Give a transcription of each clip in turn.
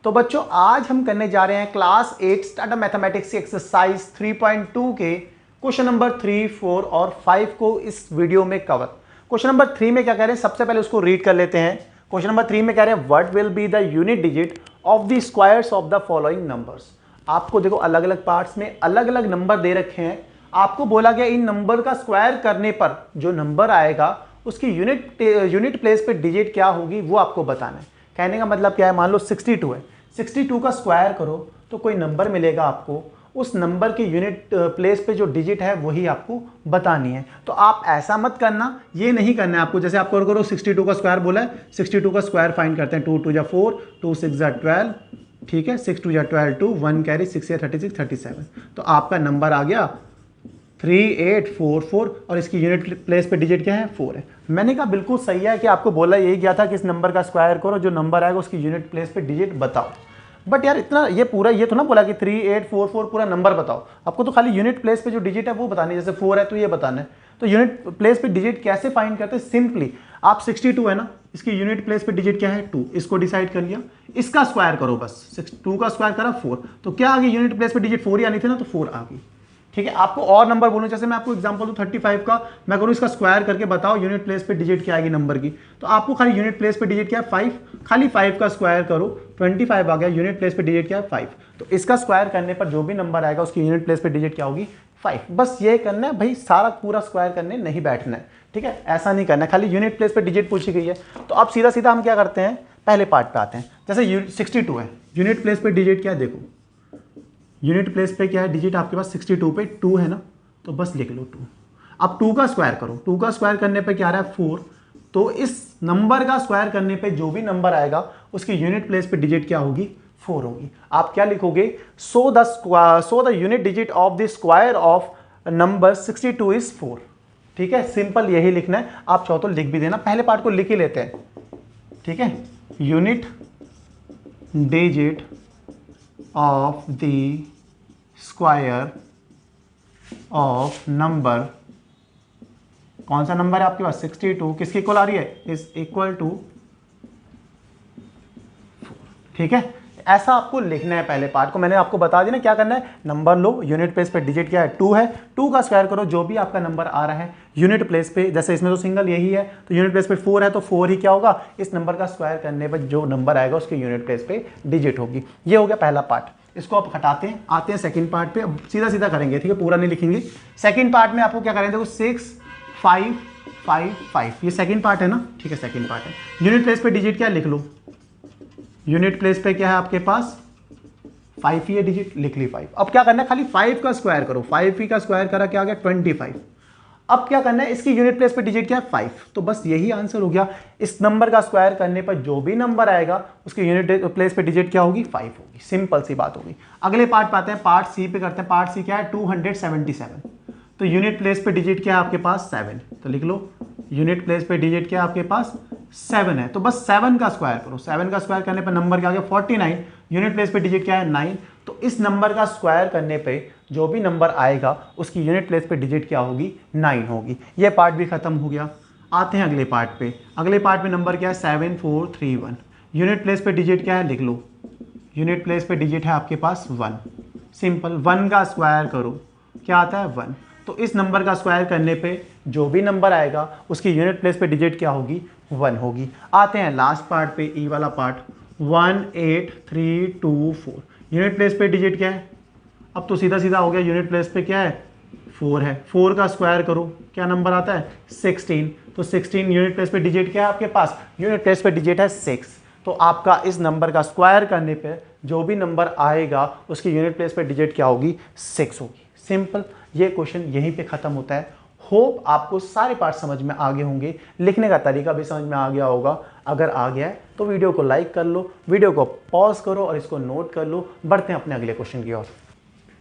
तो बच्चों आज हम करने जा रहे हैं क्लास 8 स्टार्टर मैथमेटिक्स की एक्सरसाइज 3.2 के क्वेश्चन नंबर 3, 4 और 5 को इस वीडियो में कवर। क्वेश्चन नंबर 3 में क्या कह रहे हैं, सबसे पहले उसको रीड कर लेते हैं। क्वेश्चन नंबर 3 में कह रहे हैं what will be the unit digit of the squares of the following numbers. आपको देखो अलग अलग पार्ट्स में अलग अलग नंबर दे रखे हैं। आपको बोला गया इन नंबर का स्क्वायर करने पर जो नंबर आएगा उसकी यूनिट प्लेस पे डिजिट क्या होगी वो आपको बताना है। कहने का मतलब क्या है, मान लो 62 है, 62 का स्क्वायर करो तो कोई नंबर मिलेगा आपको, उस नंबर की यूनिट प्लेस पे जो डिजिट है वही आपको बतानी है। तो आप ऐसा मत करना, ये नहीं करना है आपको। जैसे आपको करो 62 का स्क्वायर बोला है, 62 का स्क्वायर फाइंड करते हैं। 2 2 जा 4, 2 6 जा 12, ठीक है, 6 2 जा 12, 2 1 कैरी 6 या 36 37। तो आपका नंबर आ गया 3844 और इसकी यूनिट प्लेस पे डिजिट क्या है, 4 है। मैंने कहा बिल्कुल सही है कि आपको बोला यही गया था कि इस नंबर का स्क्वायर करो, जो नंबर आएगा उसकी यूनिट प्लेस पे डिजिट बताओ। बट यार इतना ये पूरा ये तो ना बोला कि 3844 पूरा नंबर बताओ, आपको तो खाली यूनिट प्लेस पे जो डिजिट है वो बतानी है। जैसे 4 है तो ये बताना है। तो यूनिट प्लेस पे डिजिट कैसे फाइंड करते हैं, सिंपली आप 62 है ना, इसकी यूनिट प्लेस पे डिजिट क्या है 2, इसको डिसाइड कर लिया, इसका स्क्वायर करो बस। 2 का स्क्वायर करा 4, तो क्या आ गई यूनिट प्लेस पे डिजिट 4 ही आनी थी ना, तो 4 आ गई। ठीक है, आपको और नंबर बोलूं, जैसे मैं आपको एग्जांपल दूं 35 का, मैं करूं इसका स्क्वायर करके बताओ यूनिट प्लेस पे डिजिट क्या आएगी नंबर की। तो आपको खाली यूनिट प्लेस पे डिजिट क्या है 5, खाली 5 का स्क्वायर करो, 25 आ गया, यूनिट प्लेस पे डिजिट क्या है 5। तो इसका स्क्वायर करने पर जो भी नंबर आएगा उसकी यूनिट प्लेस पे डिजिट क्या होगी 5। बस ये करना है भाई, सारा पूरा स्क्वायर करने नहीं बैठना है। ठीक है, ऐसा नहीं करना है, खाली यूनिट प्लेस पे डिजिट पूछी गई है। तो अब सीधा सीधा हम क्या करते हैं, पहले पार्ट पे आते हैं। जैसे 62 है, यूनिट प्लेस पे डिजिट क्या है, देखो यूनिट प्लेस पे क्या है डिजिट आपके पास 62 पे 2 है ना, तो बस लिख लो 2। अब 2 का स्क्वायर करो, 2 का स्क्वायर करने पे क्या आ रहा है 4। तो इस नंबर का स्क्वायर करने पे जो भी नंबर आएगा उसकी यूनिट प्लेस पे डिजिट क्या होगी 4 होगी। आप क्या लिखोगे, so the unit digit of the square of number 62 is 4। ठीक है, सिंपल यही लिखना है। आप चाहो तो लिख भी देना, पहले पार्ट को लिख ही लेते हैं। ठीक है, unit digit of the square of number, कौन सा नंबर है आपके पास 62, किसकी इक्वल आ रही है, इज इक्वल टू 4। ठीक है, ऐसा आपको लिखना है। पहले पार्ट को मैंने आपको बता दिया ना क्या करना है, नंबर लो, यूनिट प्लेस पे डिजिट क्या है 2 है, 2 का स्क्वायर करो, जो भी आपका नंबर आ रहा है यूनिट प्लेस पे, जैसे इसमें तो सिंगल यही है तो यूनिट प्लेस पे 4 है तो 4 ही क्या होगा, इस नंबर का स्क्वायर करने पर जो नंबर आएगा उसकी यूनिट प्लेस पे डिजिट होगी। ये हो गया पहला पार्ट। इसको आप हटाते हैं, आते हैं सेकंड पार्ट पे। अब सीधा सीधा करेंगे, ठीक है, पूरा नहीं लिखेंगे। सेकंड पार्ट में आपको क्या करेंगे, देखो 6 5 5 5, ये सेकंड पार्ट है ना, ठीक है, सेकंड पार्ट है। यूनिट प्लेस पे डिजिट क्या लिख लो, यूनिट प्लेस पे क्या है आपके पास 5 ही है डिजिट, लिख ली 5। अब क्या करना है, खाली 5 का स्क्वायर करो, 5 ही का स्क्वायर करा क्या आ गया 25। अब क्या करना है, इसकी यूनिट प्लेस पे डिजिट क्या है 5। तो बस यही आंसर हो गया। इस नंबर का स्क्वायर करने पर जो भी नंबर आएगा उसकी यूनिट प्लेस पे डिजिट क्या होगी 5 होगी। सिंपल सी बात होगी। अगले पार्ट पे आते हैं, पार्ट सी पे करते हैं। पार्ट सी क्या है 277। तो यूनिट प्लेस पे डिजिट क्या है आपके पास 7, तो लिख लो यूनिट प्लेस पे डिजिट क्या है आपके पास 7 है। तो बस 7 का स्क्वायर करो, 7 का स्क्वायर करने पर नंबर क्या आ गया 49, यूनिट प्लेस पे डिजिट क्या है 9। तो इस नंबर का स्क्वायर करने पे जो भी नंबर आएगा उसकी यूनिट प्लेस पे डिजिट क्या होगी 9 होगी। ये पार्ट भी खत्म हो गया। आते हैं अगले पार्ट पे। अगले पार्ट में नंबर क्या है 7431, यूनिट प्लेस पे डिजिट क्या है लिख लो, यूनिट प्लेस पे डिजिट है आपके पास 1। सिंपल, 1 का स्क्वायर करो क्या आता है 1। तो इस नंबर का स्क्वायर करने पे जो भी नंबर आएगा उसकी यूनिट प्लेस पे डिजिट क्या होगी 1 होगी। आते हैं लास्ट पार्ट पे, ई वाला पार्ट 18324, यूनिट प्लेस पे डिजिट क्या है, अब तो सीधा सीधा हो गया, यूनिट प्लेस पे क्या है 4 है, 4 का स्क्वायर करो क्या नंबर आता है 16। तो 16 यूनिट प्लेस पे डिजिट क्या है आपके पास, यूनिट प्लेस पे डिजिट है 6। तो आपका इस नंबर का स्क्वायर करने पे जो भी नंबर आएगा उसकी यूनिट प्लेस पे डिजिट क्या होगी 6 होगी। सिंपल, ये क्वेश्चन यहीं पे खत्म होता है। होप आपको सारे पार्ट समझ में आ गए होंगे, लिखने का तरीका भी समझ में आ गया होगा। अगर आ गया है तो वीडियो को लाइक कर लो, वीडियो को पॉज करो और इसको नोट कर लो। बढ़ते हैं अपने अगले क्वेश्चन की ओर।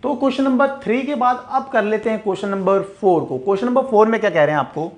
तो क्वेश्चन नंबर 3 के बाद अब कर लेते हैं क्वेश्चन नंबर 4 को। क्वेश्चन नंबर 4 में क्या कह रहे हैं आपको,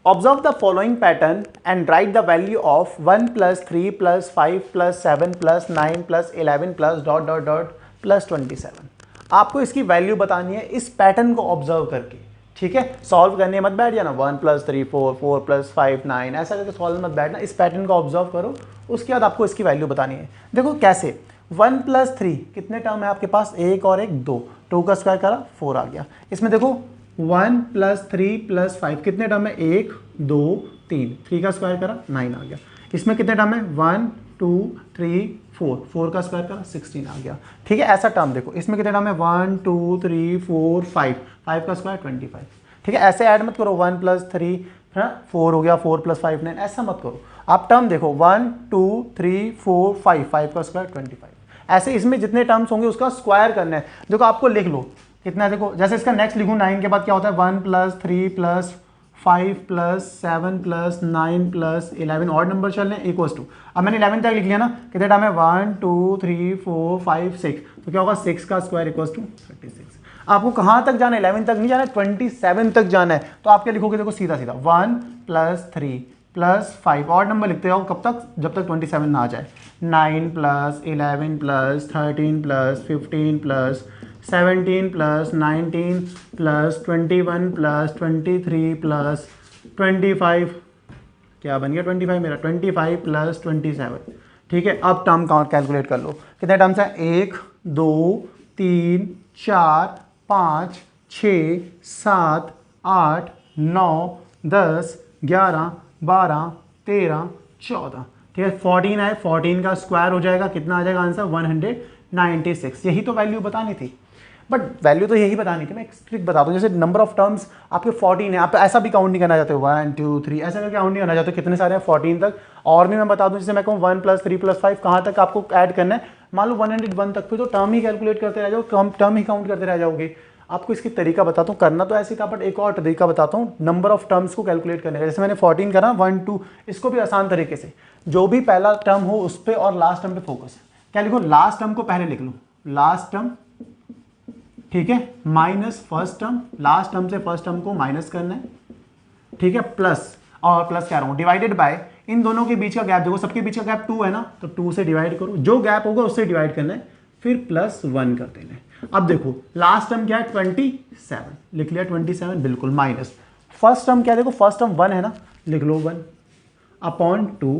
observe the following pattern and right the value of 1 + 3 + 5 + 7 + 9 + 11 + ... +27। आपको इसकी वैल्यू बतानी है इस पैटर्न को ऑब्जर्व करके। ठीक है, सॉल्व करने मत बैठ जाना 1 + 3 4 4 + 5 9 ऐसा करके सॉल्व मत बैठना, इस पैटर्न को ऑब्जर्व करो, उसके बाद आपको इसकी वैल्यू बतानी है। देखो कैसे, 1 + 3 कितने टर्म है आपके पास, एक और एक 2, 2 का स्क्वायर करा 4 आ गया। इसमें देखो 1 + 3 + 5 कितने टर्म है, 1 2 3, 3 का स्क्वायर करा 9 आ गया। इसमें कितने टर्म है, 1 2 3 4, 4 का स्क्वायर करा 16 आ गया। ठीक है, ऐसा टर्म देखो, इसमें कितने टर्म है, 1 2 3 4 5, 5 का स्क्वायर 25। ठीक है, ऐसे ऐड मत करो 1 + 3 4 हो गया, 4 + 5 9, ऐसा मत करो। आप टर्म देखो 1 2 3 4 5, 5 का स्क्वायर 25। ऐसे इसमें जितने टर्म्स होंगे उसका स्क्वायर करना है। देखो आपको लिख लो कितना है, देखो जैसे इसका नेक्स्ट लिखूँ 9 के बाद क्या होता है, 1 + 3 + 5 + 7 + 9 + 11 और नंबर चल रहे हैं इक्वल्स टू, अब मैंने 11 तक लिख लिया ना, कितने टाइम है 1 2 3 4 5 6, तो क्या होगा 6 का स्क्वायर इक्वल्स टू 36। आपको कहाँ तक जाना है, 11 तक नहीं जाना है, 27 तक जाना है। तो आप क्या लिखोगे, देखो सीधा सीधा 1 + 3 + 5 और नंबर लिखते जाओ कब तक, जब तक 27 ना आ जाए, 9 + 11 + 13 + 15 + 17 + 19 + 21 + 23 + 25, क्या बन गया 25 मेरा, 25 + 27। ठीक है, अब टर्म काउंट कैलकुलेट कर लो, कितने टर्म्स हैं, 1 2 3 4 5 6 7 8 9 10 11 12 13 14। ठीक है, 14 है, 14 का स्क्वायर हो जाएगा, कितना आ जाएगा आंसर, 196। यही तो वैल्यू बतानी थी, बट वैल्यू तो यही बतानी थी। मैं एक ट्रिक बता दूं, जैसे नंबर ऑफ टर्म्स आपके 14 है, आप ऐसा भी काउंट नहीं करना चाहते 1 2 3 ऐसा करके काउंट नहीं करना चाहते, कितने सारे हैं 14 तक। और भी मैं बता दूं, जैसे मैं कहूँ 1 + 3 + 5 कहाँ तक आपको ऐड करना है, मान लो 101 तक, फिर तो टर्म ही कैलकुलेट करते रह जाओ, टर्म ही काउंट करते रह जाओगे। आपको इसकी तरीका बताता हूँ, करना तो ऐसे था, बट एक और तरीका बताता हूँ नंबर ऑफ टर्म्स को कैलकुलेट करने का। जैसे मैंने 14 करा 1 2, इसको भी आसान तरीके से, जो भी पहला टर्म हो उस पर और लास्ट टर्म पे फोकस है। क्या लिखो, लास्ट टर्म को पहले लिख लो, लास्ट टर्म, ठीक है, minus first term, last term से फर्स्ट टर्म को माइनस करना है, ठीक है, प्लस, और प्लस कह रहा हूं डिवाइडेड बाय, इन दोनों के बीच का गैप देखो, सबके बीच का गैप 2 है ना, तो 2 से डिवाइड करो, जो गैप होगा उससे डिवाइड करना है, फिर +1 कर देना है। अब देखो लास्ट टर्म क्या है 27, लिख लिया 27, बिल्कुल, माइनस फर्स्ट टर्म क्या है, देखो फर्स्ट टर्म 1 है ना, लिख लो 1 अपॉन 2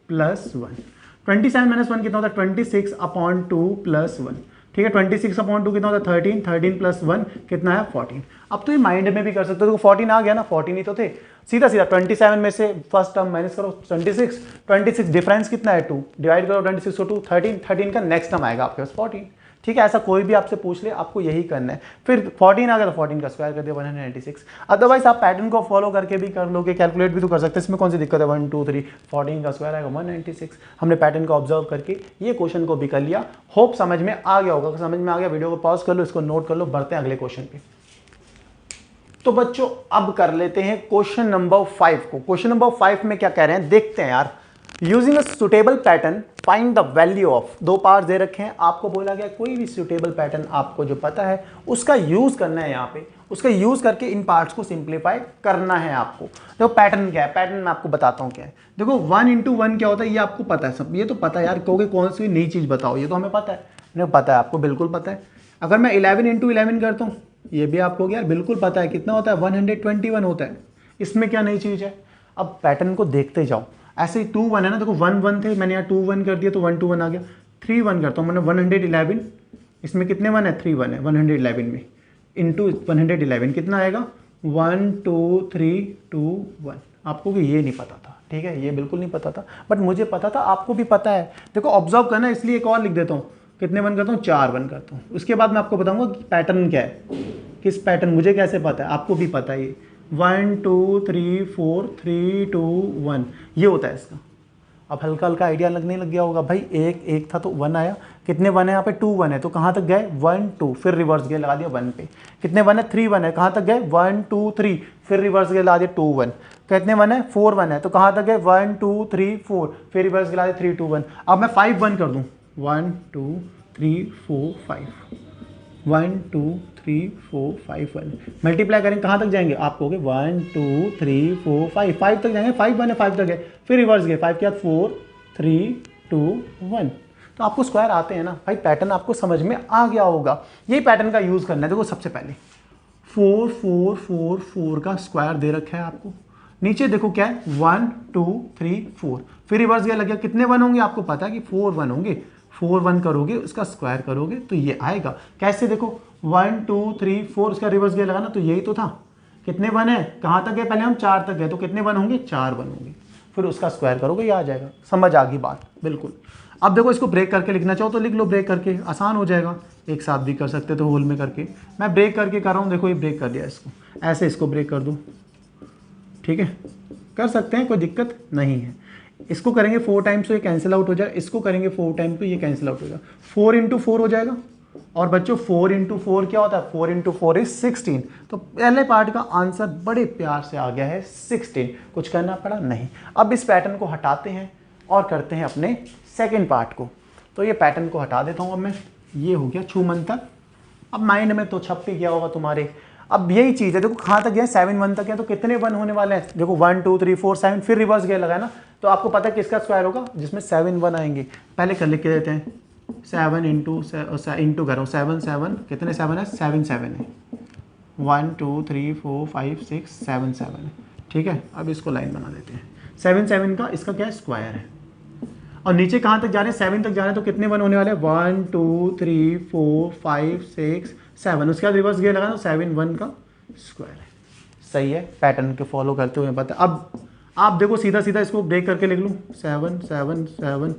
+ 1, 27 - 1 कितना होता है 26 अपॉन 2 + 1, ठीक है, 26 अपॉन 2 कितना होता है 13, 13 + 1 कितना है 14। अब तो ये माइंड में भी कर सकते हो, तो 14 आ गया ना, 14 ही तो थे, सीधा सीधा 27 में से फर्स्ट टर्म माइनस करो 26, 26 डिफरेंस कितना है 2, डिवाइड करो 26 को 2, 13, 13 का नेक्स्ट टर्म आएगा आपके पास 14। ठीक है, ऐसा कोई भी आपसे पूछ ले आपको यही करना है, फिर 14 आ गया तो 14 का स्क्वायर कर दिया 196। अदरवाइज आप पैटर्न को फॉलो करके भी कर लोगे, कैलकुलेट भी तो कर सकते हैं, इसमें कौन सी दिक्कत है, 1 2 3 14 का स्क्वायर आएगा 196। हमने पैटर्न को ऑब्जर्व करके ये क्वेश्चन को भी कर लिया। होप समझ में आ गया होगा, समझ में आ गया, वीडियो को पॉज कर लो, इसको नोट कर लो, बढ़ते हैं अगले क्वेश्चन पे। तो बच्चों अब कर लेते हैं क्वेश्चन नंबर 5 को। क्वेश्चन नंबर 5 में क्या कह रहे हैं देखते हैं यार। Using a suitable pattern find the value of, 2 part दे रखे हैं, आपको बोला गया कोई भी सुटेबल पैटर्न आपको जो पता है उसका यूज करना है, यहाँ पे उसका यूज करके इन पार्ट्स को सिंप्लीफाई करना है आपको। तो पैटर्न क्या है, पैटर्न मैं आपको बताता हूँ क्या है। देखो 1 × 1 क्या होता है, ये आपको पता है सब, ये तो पता है यार, कहोगे कौन सी नई चीज बताओ, ये तो हमें पता है, नहीं पता है आपको, बिल्कुल पता है। अगर मैं 11 × 11 करता हूँ, ये भी आपको यार बिल्कुल पता है, कितना होता है 121 होता है, इसमें क्या नई चीज है। अब पैटर्न को देखते जाओ, ऐसे ही 2 1 है ना, देखो 1 1 थे, मैंने यहाँ 2 1 कर दिया तो 1 2 1 आ गया। 3 1 करता हूँ मैंने 111, इसमें कितने 1 है 3 1 है 111 में, इंटू 111 कितना आएगा 1 2 3 2 1। आपको भी ये नहीं पता था, ठीक है, ये बिल्कुल नहीं पता था, बट मुझे पता था, आपको भी पता है। देखो ऑब्जर्व करना, इसलिए एक और लिख देता हूँ, कितने 1 करता हूँ 4 1 करता हूँ। उसके बाद मैं आपको बताऊंगा कि पैटर्न क्या है, किस पैटर्न, मुझे कैसे पता है, आपको भी पता है। ये 1 2 3 4 3 2 1 ये होता है इसका। अब हल्का हल्का आइडिया लगने लग गया होगा भाई, एक था तो 1 आया, कितने 1 है यहाँ पे 2 1 है, तो कहाँ तक गए 1 2, फिर रिवर्स गए लगा दिया 1 पे। कितने 1 है 3 1 है, कहाँ तक गए 1 2 3, फिर रिवर्स गए लगा दिया 2 1। कितने 1 है 4 1 है, तो कहाँ तक गए 1 2 3 4, फिर रिवर्स गए लगा दिया 3 2 1। अब मैं 5 1 कर दूँ, 1 2 3 4 5, 1 2 3 4 5 1, मल्टीप्लाई करेंगे कहाँ तक जाएंगे, आप कहोगे 1 2 3 4 5, 5 तक जाएंगे, 5 1 है 5 तक गए, फिर रिवर्स गए 5 के बाद 4 3 2 1। तो आपको स्क्वायर आते हैं ना भाई, पैटर्न आपको समझ में आ गया होगा, यही पैटर्न का यूज करना है। देखो सबसे पहले 4 का स्क्वायर दे रखा है आपको। नीचे देखो क्या है 1 2 3 4, फिर रिवर्स गेयर लग गया, कितने 1 होंगे आपको पता है कि 4 1 होंगे, 4 1 करोगे उसका स्क्वायर करोगे तो ये आएगा। कैसे देखो 1 2 3 4 उसका रिवर्स गेयर लगा ना, तो यही तो था। कितने 1 है, कहाँ तक है, पहले हम 4 तक गए तो कितने 1 होंगे, 4 1 होंगे, फिर उसका स्क्वायर करोगे ये आ जाएगा। समझ आ गई बात बिल्कुल। अब देखो इसको ब्रेक करके लिखना चाहो तो लिख लो, ब्रेक करके आसान हो जाएगा, एक साथ भी कर सकते तो होल में करके। मैं ब्रेक करके कर रहा हूँ, देखो ये ब्रेक कर दिया इसको, ऐसे इसको ब्रेक कर दूँ, ठीक है कर सकते हैं, कोई दिक्कत नहीं है। इसको करेंगे 4 टाइम्स तो ये कैंसिल आउट हो जाएगा, इसको करेंगे 4 टाइम्स तो ये कैंसिल आउट हो जाएगा, 4 इंटू 4 हो जाएगा। और बच्चों 4 इंटू 4 क्या होता है, 4 इंटू 4 इज 16। तो पहले पार्ट का आंसर बड़े प्यार से आ गया है 16, कुछ करना पड़ा नहीं। अब इस पैटर्न को हटाते हैं और करते हैं अपने सेकेंड पार्ट को। तो ये पैटर्न को हटा देता हूँ अब मैं, ये हो गया छूमन तक। अब माइंड में तो छप ही गया होगा तुम्हारे। अब यही चीज़ है, देखो कहाँ तक गया 7 1 तक है, तो कितने 1 होने वाले हैं, देखो 1 2 3 4 7, फिर रिवर्स गेयर लगा है ना, तो आपको पता है किसका स्क्वायर होगा, जिसमें 7 1 आएंगे। पहले कर लिख के देते हैं 7 इंटू करो 7 7, कितने 7 है, 7 7 है, 1 2 3 4 5 6 7 7 है, ठीक है। अब इसको लाइन बना देते हैं, 7 7 का इसका क्या है, स्क्वायर है। और नीचे कहाँ तक जा रहे हैं, 7 तक जा रहे हैं, तो कितने 1 होने वाले हैं, 1 2 3 4 5 6 7, उसके बाद रिवर्स गेयर लगाना, 7 1 का स्क्वायर है। सही है, पैटर्न के फॉलो करते हुए पता। अब आप देखो सीधा सीधा इसको ब्रेक करके लिख लूँ, 7 7 7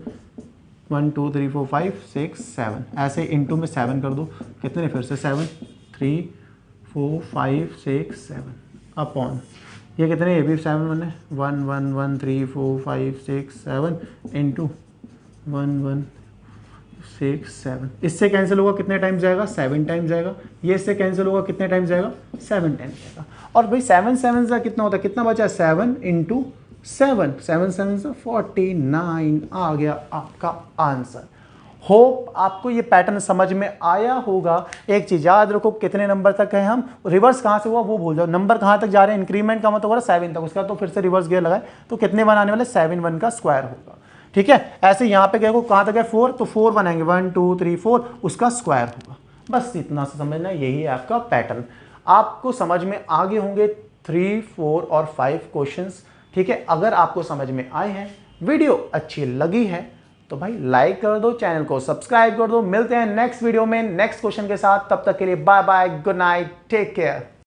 1 2 3 4 5 6 7, ऐसे इंटू में 7 कर दो, कितने फिर से 7 3 4 5 6 7 अपॉन, ये कितने, ये भी 7 1 है, 1 1 1 3 4 5 6 7 इंटू 1 1 6 7, इससे कैंसिल होगा कितने टाइम्स जाएगा, 7 टाइम्स जाएगा। ये इससे कैंसिल होगा कितने टाइम्स जाएगा, 7 टाइम्स जाएगा। और भाई 7 7 से कितना होता है, कितना बचा, 7 इंटू 7, 7 7 से 49 आ गया आपका आंसर। होप आपको ये पैटर्न समझ में आया होगा। एक चीज़ याद रखो, कितने नंबर तक है हम, रिवर्स कहाँ से हुआ वो भूल जाओ, नंबर कहाँ तक जा रहे हैं, इंक्रीमेंट का मतलब हो रहा है 7 तक, उसका तो फिर से रिवर्स गियर लगाए तो कितने 1 आने वाले, 7 1 का स्क्वायर होगा, ठीक है। ऐसे यहाँ पे क्या कहाँ तक है 4, तो 4 बनाएंगे 1 2 3 4, उसका स्क्वायर होगा। बस इतना से समझना, यही है आपका पैटर्न। आपको समझ में आगे होंगे 3 4 और 5 क्वेश्चंस, ठीक है। अगर आपको समझ में आए हैं, वीडियो अच्छी लगी है तो भाई लाइक कर दो, चैनल को सब्सक्राइब कर दो। मिलते हैं नेक्स्ट वीडियो में नेक्स्ट क्वेश्चन के साथ, तब तक के लिए bye bye, good night, take care.